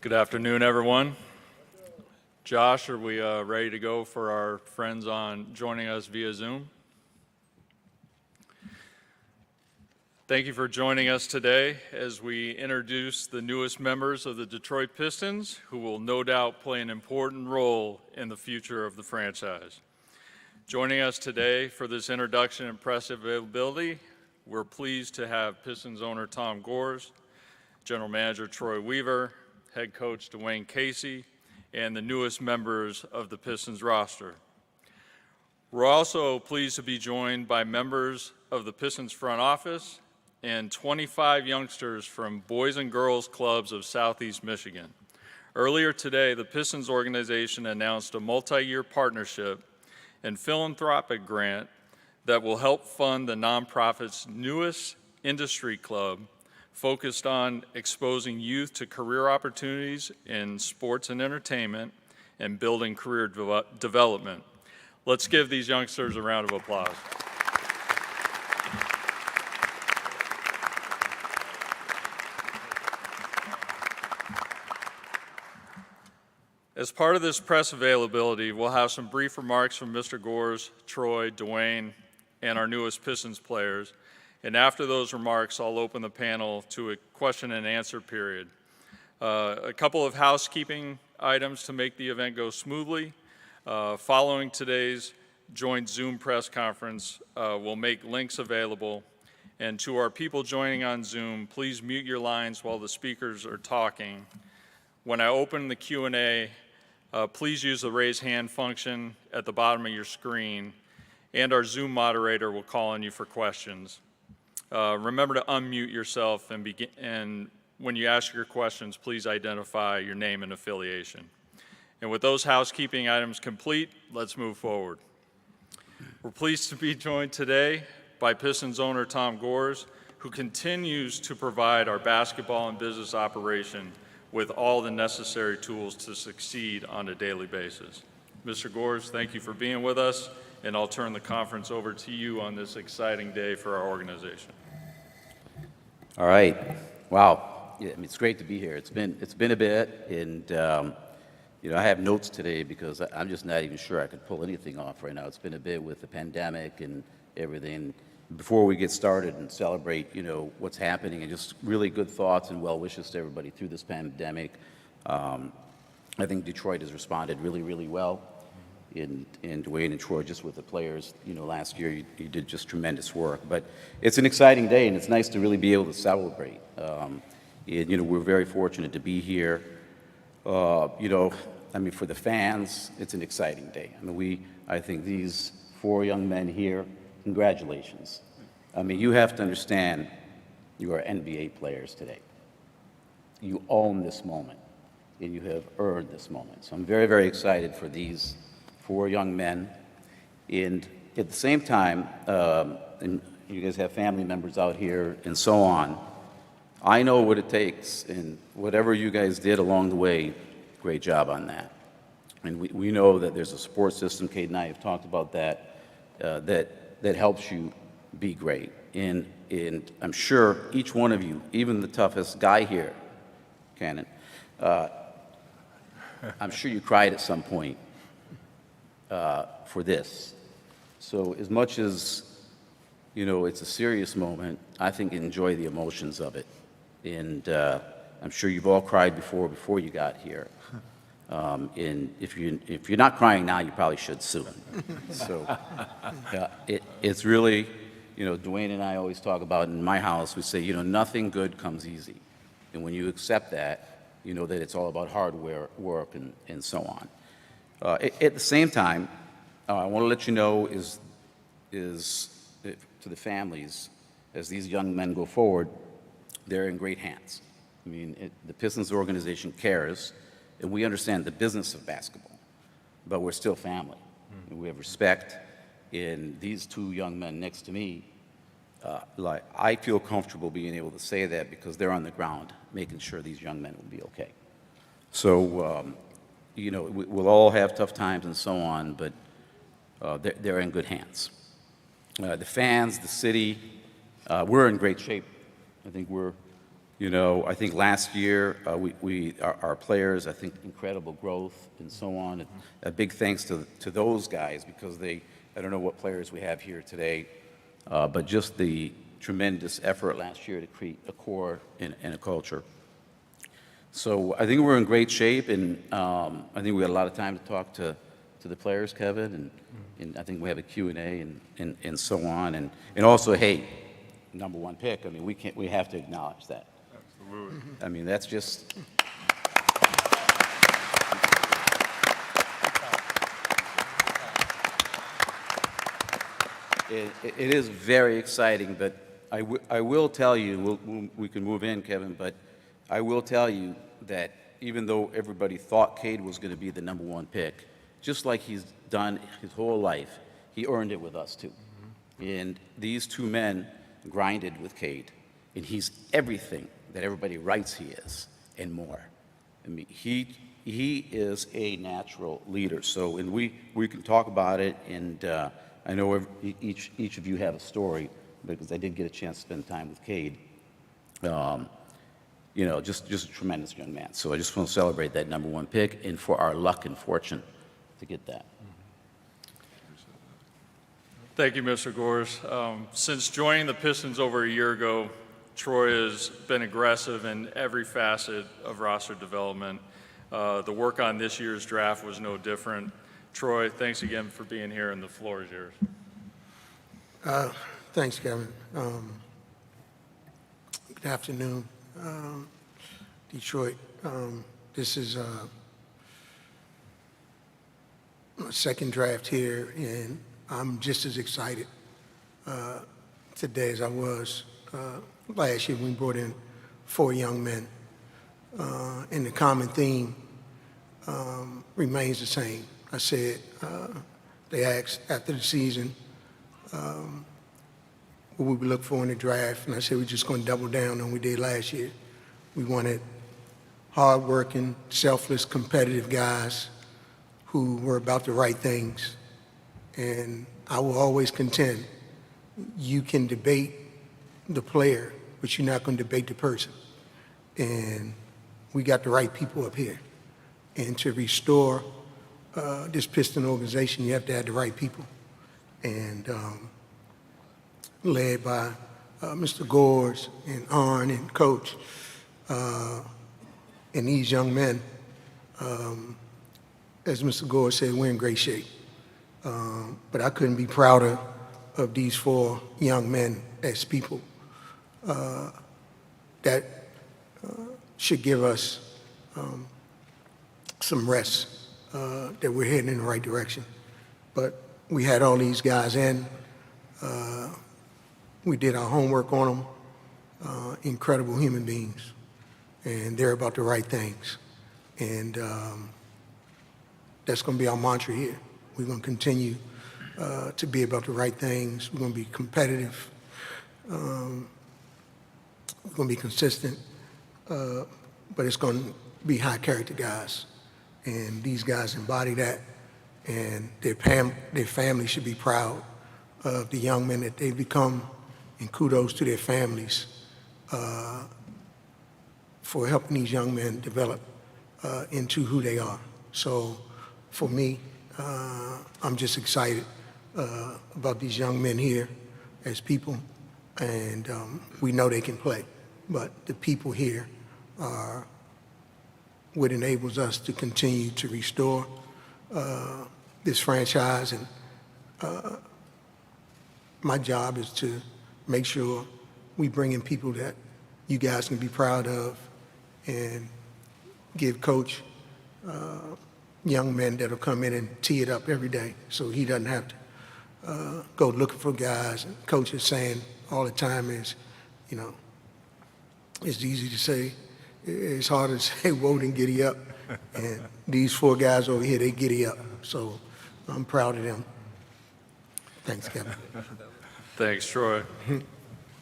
Good afternoon, everyone. Josh, are we ready to go for our friends joining us via Zoom? Thank you for joining us today as we introduce the newest members of the Detroit Pistons, who will no doubt play an important role in the future of the franchise. Joining us today for this introduction and press availability, we're pleased to have Pistons owner Tom Gores, General Manager Troy Weaver, Head Coach Dwayne Casey, and the newest members of the Pistons roster. We're also pleased to be joined by members of the Pistons front office and 25 youngsters from Boys and Girls Clubs of Southeast Michigan. Earlier today, the Pistons organization announced a multi-year partnership and philanthropic grant that will help fund the nonprofit's newest industry club focused on exposing youth to career opportunities in sports and entertainment and building career development. Let's give these youngsters a round of applause. As part of this press availability, we'll have some brief remarks from Mr. Gores, Troy, Dwayne, and our newest Pistons players. And after those remarks, I'll open the panel to a question and answer period. A couple of housekeeping items to make the event go smoothly. Following today's joint Zoom press conference, we'll make links available. And to our people joining on Zoom, please mute your lines while the speakers are talking. When I open the Q&A, Please use the raise hand function at the bottom of your screen, and our Zoom moderator will call on you for questions. Remember to unmute yourself and when you ask your questions, please identify your name and affiliation. And with those housekeeping items complete, let's move forward. We're pleased to be joined today by Pistons owner Tom Gores, who continues to provide our basketball and business operation with all the necessary tools to succeed on a daily basis. Mr. Gores, thank you for being with us, and I'll turn the conference over to you on this exciting day for our organization. All right. Wow. Yeah, I mean, it's great to be here. It's been a bit, and I have notes today because I'm just not even sure I could pull anything off right now. It's been a bit with the pandemic and everything. Before we get started and celebrate, what's happening, and just really good thoughts and well wishes to everybody through this pandemic. I think Detroit has responded really, really well. And Dwayne and Troy, just with the players, last year you did just tremendous work. But it's an exciting day, and it's nice to really be able to celebrate. We're very fortunate to be here. For the fans, it's an exciting day. I think these 4 young men here, congratulations. You have to understand you are NBA players today. You own this moment, and you have earned this moment. So I'm very, very excited for these 4 young men. And at the same time, and you guys have family members out here and so on, I know what it takes, and whatever you guys did along the way, great job on that. And we know that there's a support system, Cade and I have talked about that, that helps you be great. And I'm sure each one of you, even the toughest guy here, Cannon, I'm sure you cried at some point for this. So as much as, it's a serious moment, I think enjoy the emotions of it. And I'm sure you've all cried before you got here. And if you're not crying now, you probably should soon. So it's really, Dwayne and I always talk about in my house, we say, nothing good comes easy. And when you accept that, you know that it's all about hard work and so on. At the same time, I want to let you know is to the families, as these young men go forward, they're in great hands. The Pistons organization cares, and we understand the business of basketball, but we're still family. And we have respect. And these 2 young men next to me, I feel comfortable being able to say that because they're on the ground making sure these young men will be okay. So, we'll all have tough times and so on, but they're in good hands. The fans, the city, we're in great shape. I think I think last year our players, I think incredible growth and so on. And a big thanks to those guys because I don't know what players we have here today, but just the tremendous effort last year to create a core and a culture. So I think we're in great shape, and I think we got a lot of time to talk to the players, Kevin, and I think we have a Q&A and so on. And also, hey, number 1 pick, we have to acknowledge that. Absolutely. That's just... It is very exciting, but I will tell you, we can move in, Kevin, but I will tell you that even though everybody thought Cade was going to be the number 1 pick, just like he's done his whole life, he earned it with us too. And these 2 men grinded with Cade, and he's everything that everybody writes he is and more. He is a natural leader. So, and we can talk about it, and I know each of you have a story because I did get a chance to spend time with Cade. Just a tremendous young man. So I just want to celebrate that number 1 pick and for our luck and fortune to get that. Thank you, Mr. Gores. Since joining the Pistons over a year ago, Troy has been aggressive in every facet of roster development. The work on this year's draft was no different. Troy, thanks again for being here, and the floor is yours. Thanks, Kevin. Good afternoon, Detroit. This is second draft here, and I'm just as excited today as I was last year when we brought in 4 young men. And the common theme remains the same. I said, they asked after the season what we would look for in the draft, and I said we're just going to double down on what we did last year. We wanted hard-working, selfless, competitive guys who were about the right things. And I will always contend, you can debate the player, but you're not going to debate the person. And we got the right people up here. And to restore this Piston organization, you have to have the right people. And led by Mr. Gores and Arn and Coach, and these young men, as Mr. Gores said, we're in great shape. But I couldn't be prouder of these 4 young men as people that should give us some rest that we're heading in the right direction. But we had all these guys in. We did our homework on them. Incredible human beings. And they're about the right things. And that's going to be our mantra here. We're going to continue to be about the right things. We're going to be competitive. We're going to be consistent. But it's going to be high-character guys. And these guys embody that. And their family should be proud of the young men that they've become. And kudos to their families for helping these young men develop into who they are. So for me, I'm just excited about these young men here as people, and we know they can play, but the people here are what enables us to continue to restore this franchise, and my job is to make sure we bring in people that you guys can be proud of and give Coach young men that'll come in and tee it up every day so he doesn't have to go looking for guys. And Coach is saying all the time is, you know, it's easy to say, it's hard to say, whoa, and giddy up. And these 4 guys over here, they giddy up. So I'm proud of them. Thanks, Kevin. Thanks, Troy.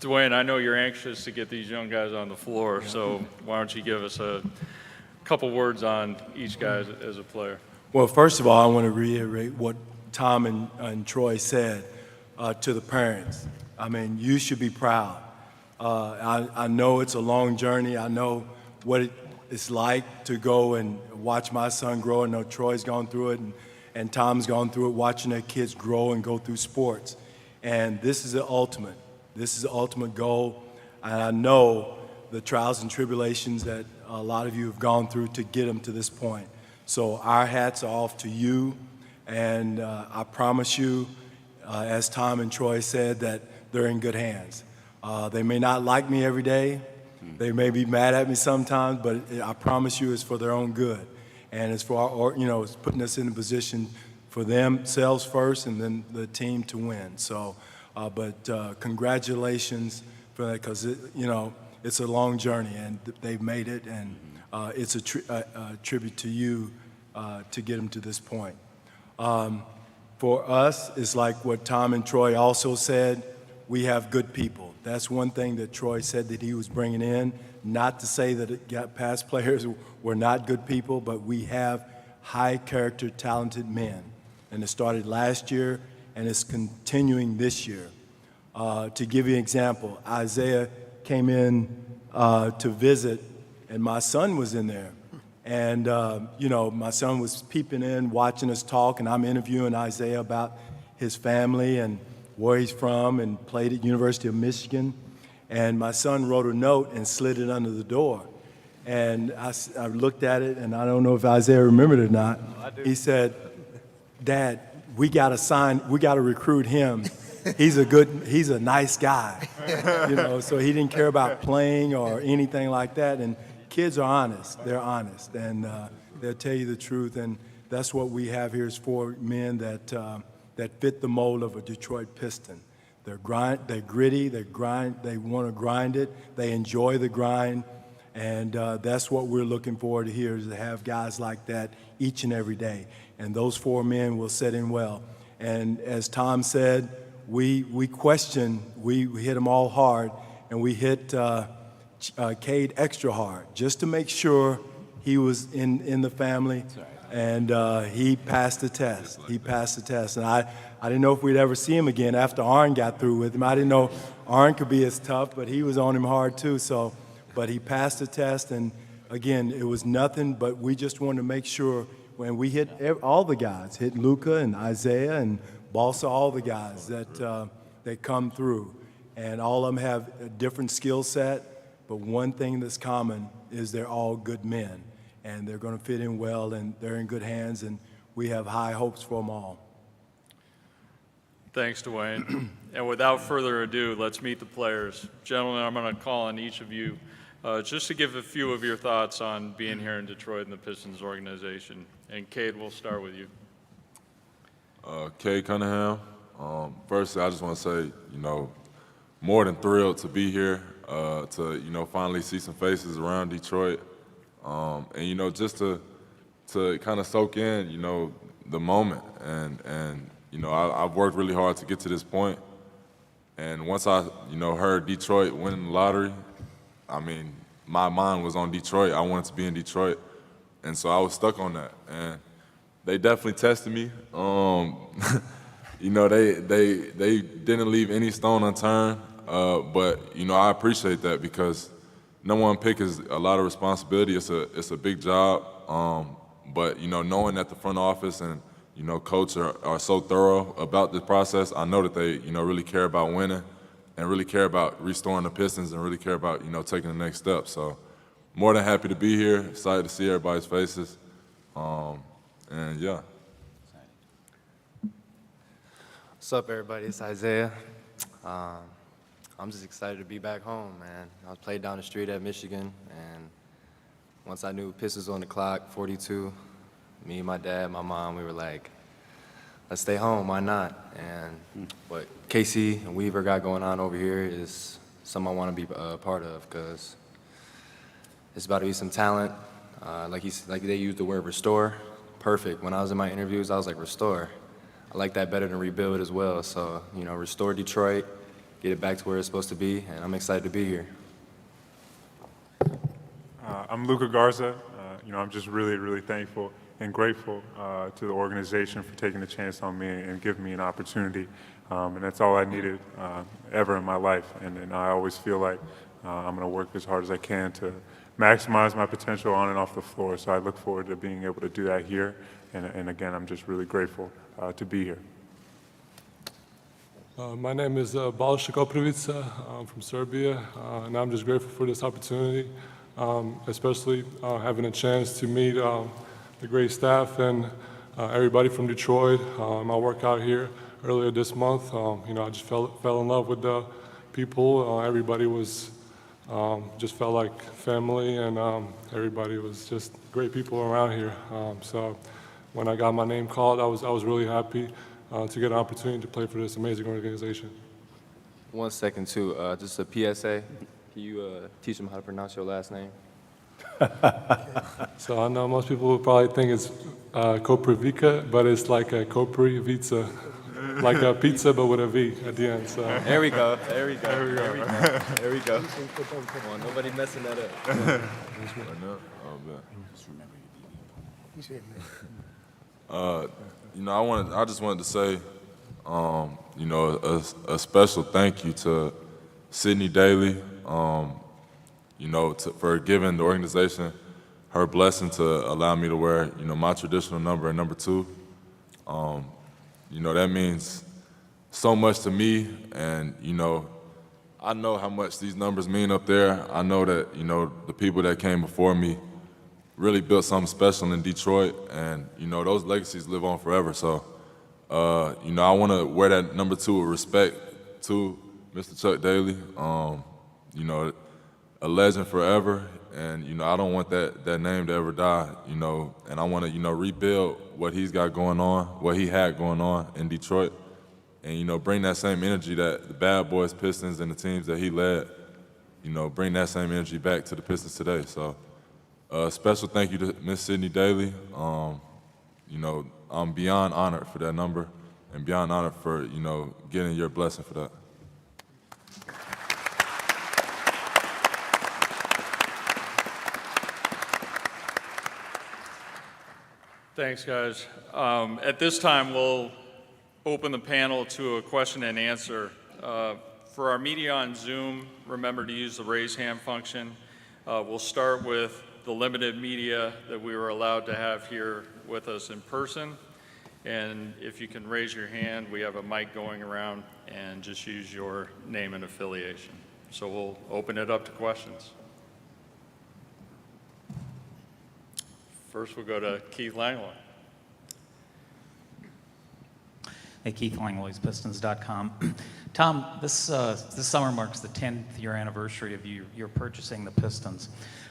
Dwayne, I know you're anxious to get these young guys on the floor, so why don't you give us a couple words on each guy as a player? Well, first of all, I want to reiterate what Tom and Troy said to the parents. I mean, you should be proud. I know it's a long journey. I know what it's like to go and watch my son grow. I know Troy's gone through it, and Tom's gone through it, watching their kids grow and go through sports. And this is the ultimate. This is the ultimate goal. And I know the trials and tribulations that a lot of you have gone through to get them to this point. So our hats are off to you. And I promise you, as Tom and Troy said, that they're in good hands. They may not like me every day. They may be mad at me sometimes, but I promise you it's for their own good. And it's for it's putting us in a position for themselves first and then the team to win. So, but congratulations for that, because it's a long journey and they've made it, and it's a tribute to you to get them to this point. For us, it's like what Tom and Troy also said, we have good people. That's one thing that Troy said that he was bringing in, not to say that past players were not good people, but we have high character, talented men. And it started last year, and it's continuing this year. To give you an example, Isaiah came in to visit, and my son was in there. And, my son was peeping in, watching us talk, and I'm interviewing Isaiah about his family and where he's from, and played at University of Michigan. And my son wrote a note and slid it under the door. And I looked at it, and I don't know if Isaiah remembered it or not. No, I do. He said, "Dad, we got to recruit him. He's a nice guy." So he didn't care about playing or anything like that. And kids are honest. They're honest, and they'll tell you the truth. And that's what we have here is 4 men that fit the mold of a Detroit Piston. They're gritty, they want to grind it, they enjoy the grind, and that's what we're looking forward to here, is to have guys like that each and every day. And those 4 men will set in well. And as Tom said, we hit them all hard, and we hit Cade extra hard, just to make sure he was in the family. And he passed the test. He passed the test. And I didn't know if we'd ever see him again after Arn got through with him. I didn't know Arn could be as tough, but he was on him hard too. So, but he passed the test, and again, it was nothing, but we just wanted to make sure when we hit all the guys, hit Luka and Isaiah and Balsa, all the guys that come through. And all of them have a different skill set, but one thing that's common is they're all good men. And they're going to fit in well, and they're in good hands, and we have high hopes for them all. Thanks, Dwayne. And without further ado, let's meet the players. Gentlemen, I'm going to call on each of you just to give a few of your thoughts on being here in Detroit and the Pistons organization. And Cade, we'll start with you. Cade Cunningham. Firstly, I just want to say, more than thrilled to be here, to, finally see some faces around Detroit. And, just to kind of soak in, the moment. And I've worked really hard to get to this point. And once I, heard Detroit winning the lottery, my mind was on Detroit. I wanted to be in Detroit. And so I was stuck on that. And they definitely tested me. They didn't leave any stone unturned. But, I appreciate that because number 1 pick is a lot of responsibility. It's a big job, but knowing that the front office and coach are so thorough about the process, I know that they really care about winning and really care about restoring the Pistons and really care about taking the next step. So more than happy to be here. Excited to see everybody's faces, and yeah. What's up, everybody? It's Isaiah. I'm just excited to be back home, man. I played down the street at Michigan, and once I knew Pistons on the clock, 42, me and my dad, my mom, we were like, let's stay home, why not? And what Casey and Weaver got going on over here is something I want to be a part of, because it's about to be some talent. Like they used the word restore, perfect. When I was in my interviews, I was like, restore. I like that better than rebuild as well. So, restore Detroit, get it back to where it's supposed to be, and I'm excited to be here. I'm Luka Garza. I'm just really, really thankful and grateful to the organization for taking a chance on me and giving me an opportunity. And that's all I needed ever in my life. And I always feel like I'm going to work as hard as I can to maximize my potential on and off the floor. So I look forward to being able to do that here. And again, I'm just really grateful to be here. My name is Balša Koprivica. I'm from Serbia, and I'm just grateful for this opportunity, especially having a chance to meet the great staff and everybody from Detroit. My workout here earlier this month, I just fell in love with the people. Everybody was just felt like family, and everybody was just great people around here. So when I got my name called, I was really happy to get an opportunity to play for this amazing organization. 1 second, too. Just a PSA. Can you teach them how to pronounce your last name? So I know most people will probably think it's Koprivica, but it's like a Koprivica, like a pizza but with a V at the end. So There we go. There we go. There we go. Come on, nobody messing that up. I just wanted to say, a special thank you to Sydney Daly, for giving the organization her blessing to allow me to wear, my traditional number and number 2. That means so much to me, and, I know how much these numbers mean up there. I know that, the people that came before me really built something special in Detroit, and, those legacies live on forever. So, I want to wear that number 2 with respect to Mr. Chuck Daly, a legend forever. And, you know, I don't want that name to ever die, you know, and I want to, you know, rebuild what he's got going on, what he had going on in Detroit, and, you know, bring that same energy that the Bad Boys, Pistons, and the teams that he led, you know, bring that same energy back to the Pistons today. So special thank you to Miss Sydney Daly. You know, I'm beyond honored for that number and beyond honored for, you know, getting your blessing for that. Thanks, guys. At this time, we'll open the panel to a question and answer. For our media on Zoom, remember to use the raise hand function. We'll start with the limited media that we were allowed to have here with us in person. And if you can raise your hand, we have a mic going around, and just use your name and affiliation. So we'll open it up to questions. First, we'll go to Keith Langlois. Hey, Keith Langlois, Pistons.com. Tom, this summer marks the 10th year anniversary of your purchasing the Pistons.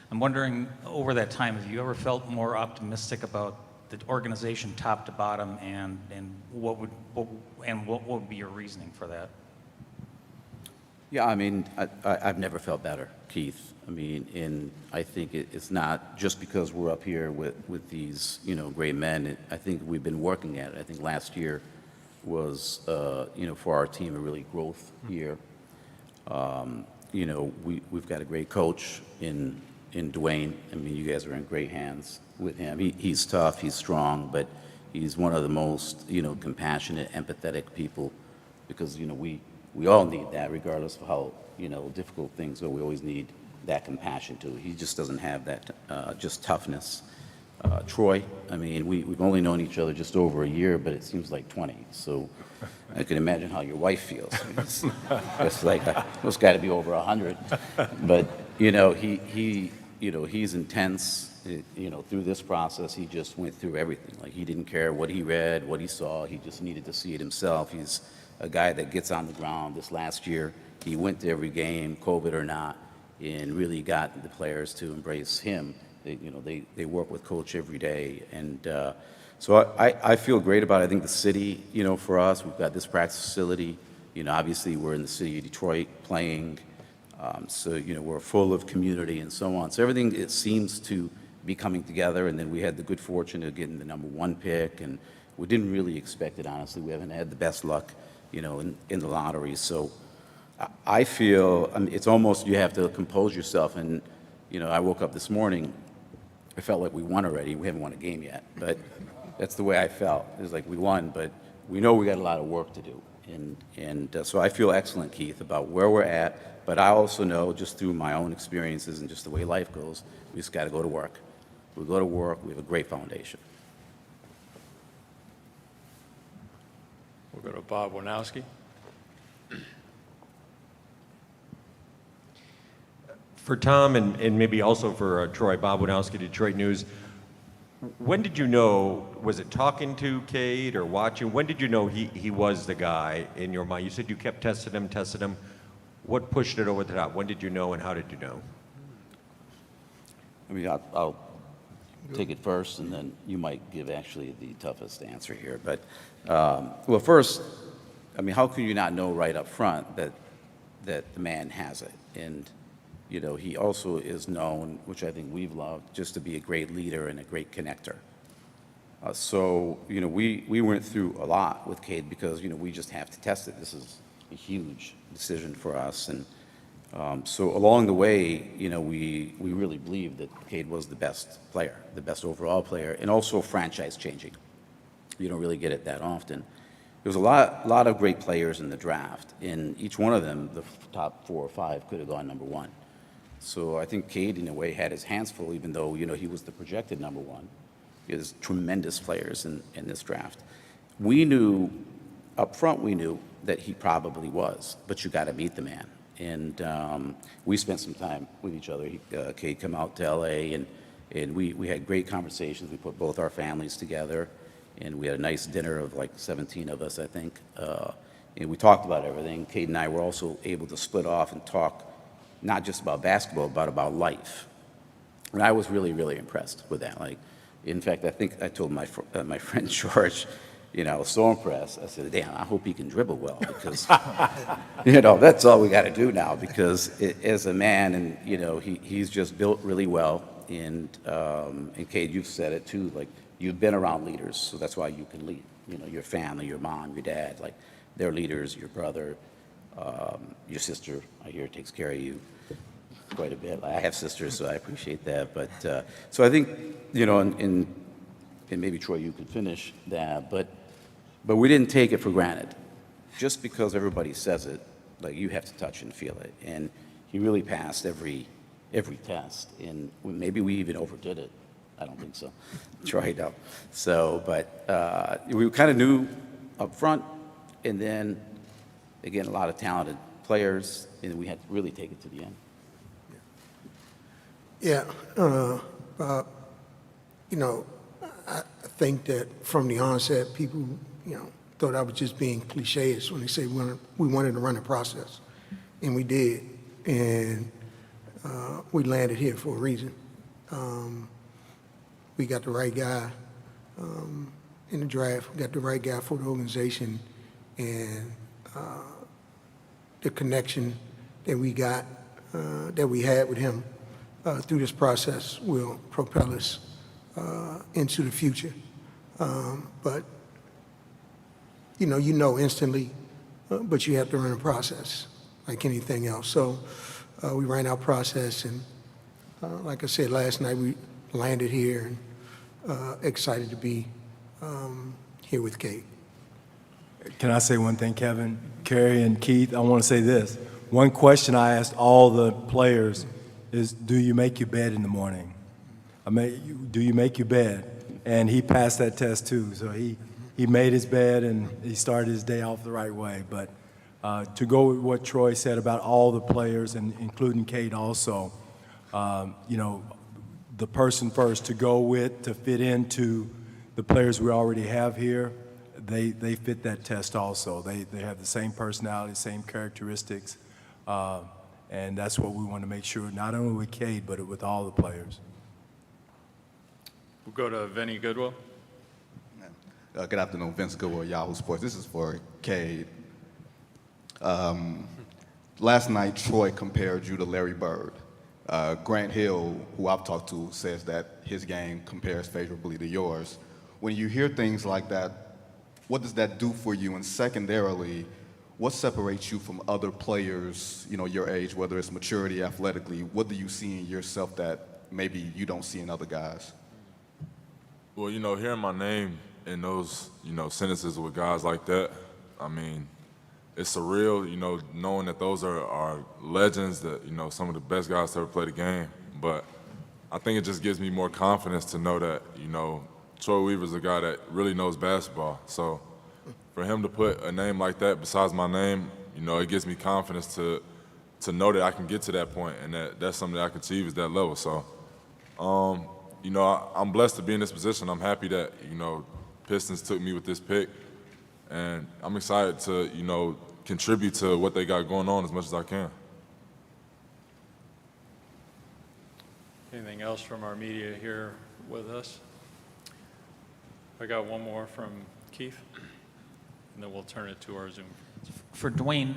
I'm wondering, over that time, have you ever felt more optimistic about the organization top to bottom, and what would be your reasoning for that? Yeah, I mean, I've never felt better, Keith. I mean, and I think it's not just because we're up here with these, you know, great men. I think we've been working at it. I think last year was, you know, for our team, a really growth year. You know, we've got a great coach in Dwayne. I mean, you guys are in great hands with him. He's tough, he's strong, but he's one of the most, you know, compassionate, empathetic people, because, you know, we all need that, regardless of how, you know, difficult things are. We always need that compassion too. He just doesn't have that just toughness. Troy, I mean, we've only known each other just over a year, but it seems like 20. So I can imagine how your wife feels. I mean, it's like it's got to be over 100. But you know, you know, he's intense. You know, through this process, he just went through everything. Like, he didn't care what he read, what he saw. He just needed to see it himself. He's a guy that gets on the ground. This last year, he went to every game, COVID or not, and really got the players to embrace him. You know, they work with Coach every day, and so I feel great about it. I think the city, you know, for us, we've got this practice facility. You know, obviously we're in the city of Detroit playing, so, you know, we're full of community and so on. So everything, it seems to be coming together, and then we had the good fortune of getting the #1 pick, and we didn't really expect it, honestly. We haven't had the best luck, you know, in the lottery. So I feel, I mean, it's almost, you have to compose yourself. And, you know, I woke up this morning, I felt like we won already. We haven't won a game yet, but that's the way I felt. It was like we won, but we know we got a lot of work to do. And so I feel excellent, Keith, about where we're at, but I also know, just through my own experiences and just the way life goes, we just got to go to work. We go to work, we have a great foundation. We'll go to Bob Winowski. For Tom and maybe also for Troy, Bob Winowski, Detroit News, when did you know, was it talking to Cade or watching, when did you know he was the guy in your mind? You said you kept testing him. What pushed it over the top? When did you know, and how did you know? I mean, I'll take it first, and then you might give actually the toughest answer here. But, well, first, I mean, how can you not know right up front that the man has it? And, you know, he also is known, which I think we've loved, just to be a great leader and a great connector. So, you know, we went through a lot with Cade because, you know, we just have to test it. This is a huge decision for us. And so along the way, you know, we really believed that Cade was the best player, the best overall player, and also franchise changing. You don't really get it that often. There was a lot of great players in the draft, and each one of them, the top 4 or 5, could have gone #1. So I think Cade, in a way, had his hands full, even though, you know, he was the projected #1. There's tremendous players in this draft. We knew, up front, we knew that he probably was, but you got to meet the man. And we spent some time with each other. Cade came out to LA, and we had great conversations. We put both our families together, and we had a nice dinner of like 17 of us, I think. And we talked about everything. Cade and I were also able to split off and talk not just about basketball, but about life. And I was really, really impressed with that. Like, in fact, I think I told my friend George, I was so impressed. I said, damn, I hope he can dribble well because, that's all we got to do now because as a man and, he's just built really well. And Cade, you've said it too, like you've been around leaders, so that's why you can lead. Your family, your mom, your dad, like they're leaders, your brother, your sister, I hear takes care of you quite a bit. I have sisters, so I appreciate that. But so I think, and maybe Troy, you could finish that, but we didn't take it for granted. Just because everybody says it, like you have to touch and feel it. And he really passed every test, and maybe we even overdid it. I don't think so. Troy, no. So, but we kind of knew up front, and then again, a lot of talented players, and we had to really take it to the end. Yeah, Bob, I think that from the onset, people, thought I was just being cliches when they say we wanted to run a process, and we did, and we landed here for a reason. We got the right guy in the draft. We got the right guy for the organization, and the connection that we got, that we had with him through this process will propel us into the future. But you know instantly, but you have to run a process like anything else. So we ran our process, and like I said last night, we landed here and excited to be here with Cade. Can I say one thing, Kevin, Kerry, and Keith? I want to say this. One question I asked all the players is, do you make your bed in the morning? Do you make your bed? And he passed that test too. So he made his bed and he started his day off the right way. But to go with what Troy said about all the players, and including Cade also, the person first to go with, to fit into the players we already have here, they fit that test also. They have the same personality, same characteristics, and that's what we want to make sure, not only with Cade, but with all the players. We'll go to Vinny Goodwill. Good afternoon, Vince Goodwill, Yahoo Sports. This is for Cade. Last night, Troy compared you to Larry Bird. Grant Hill, who I've talked to, says that his game compares favorably to yours. When you hear things like that, what does that do for you? And secondarily, what separates you from other players, your age, whether it's maturity, athletically? What do you see in yourself that maybe you don't see in other guys? Well, hearing my name in those, sentences with guys like that, I mean, it's surreal, knowing that those are legends, that, some of the best guys to ever play the game. But I think it just gives me more confidence to know that, Troy Weaver's a guy that really knows basketball. So for him to put a name like that besides my name, it gives me confidence to know that I can get to that point and that's something that I can achieve is that level. So, I'm blessed to be in this position. I'm happy that, Pistons took me with this pick. And I'm excited to, contribute to what they got going on as much as I can. Anything else from our media here with us? I got one more from Keith, and then we'll turn it to our Zoom. For Dwayne,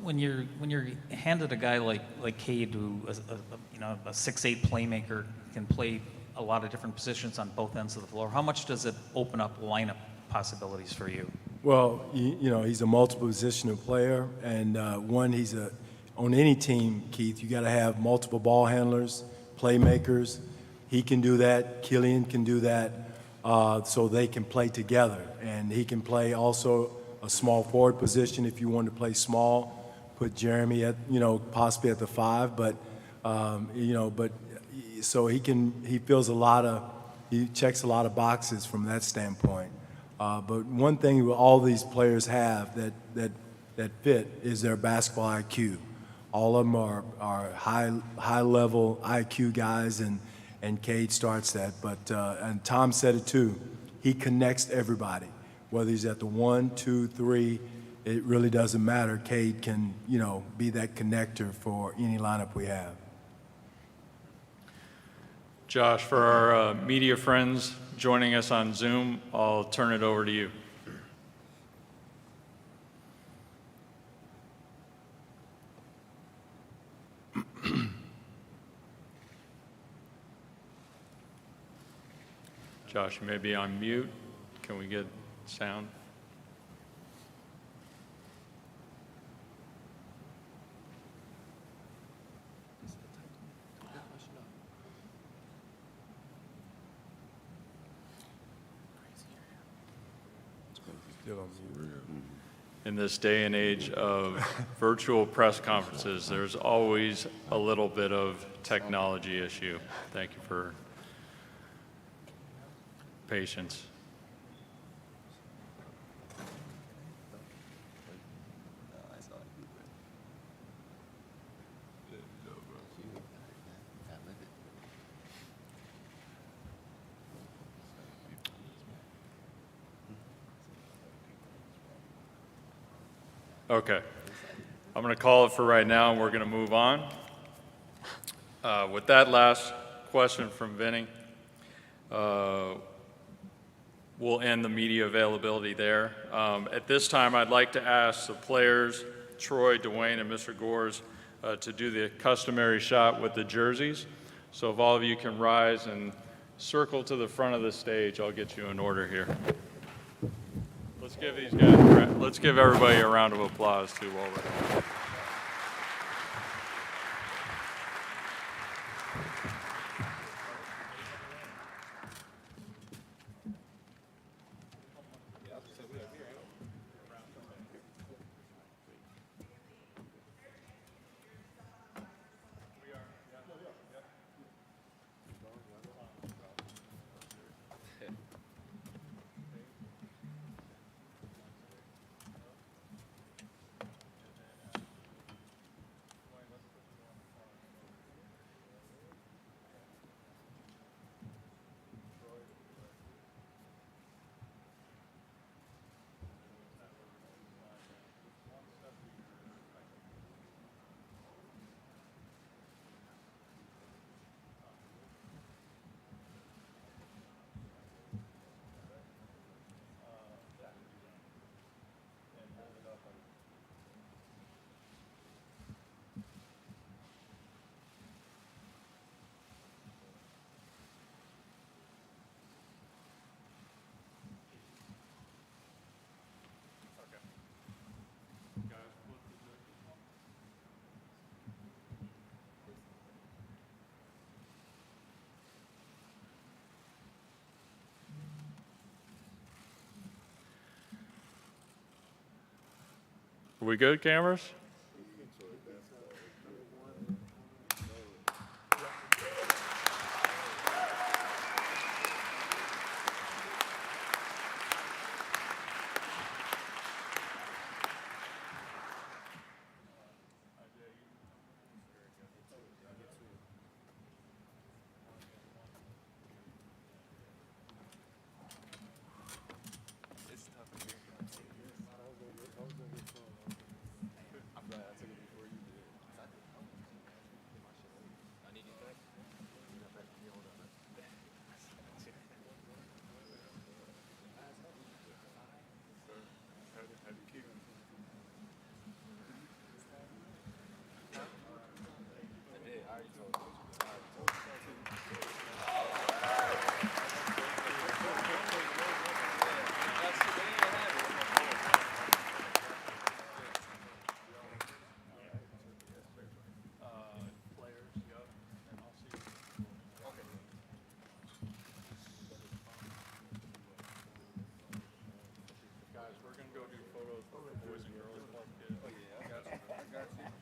when you're handed a guy like Cade, who a 6'8" playmaker, can play a lot of different positions on both ends of the floor, how much does it open up lineup possibilities for you? Well, he's a multiple positional player, and on any team, Keith, you got to have multiple ball handlers, playmakers. He can do that. Killian can do that, so they can play together. And he can play also a small forward position if you want to play small. Put Jeremy at, possibly at the 5, but so he checks a lot of boxes from that standpoint. But one thing all these players have that fit is their basketball IQ. All of them are high level IQ guys, and Cade starts that. But and Tom said it too. He connects everybody, whether he's at the 1, 2, 3. It really doesn't matter. Cade can be that connector for any lineup we have. Josh, for our media friends joining us on Zoom, I'll turn it over to you. Josh, you may be on mute. Can we get sound? In this day and age of virtual press conferences, there's always a little bit of technology issue. Thank you for patience. Okay. I'm going to call it for right now, and we're going to move on. With that last question from Vinny, we'll end the media availability there. At this time, I'd like to ask the players, Troy, Dwayne, and Mr. Gores, to do the customary shot with the jerseys. So if all of you can rise and circle to the front of the stage, I'll get you in order here. Let's give these guys, let's give everybody a round of applause too while we're. Are we good, cameras? Guys, we're going to go do photos with the Boys and Girls Club kids. Oh, yeah, I got you.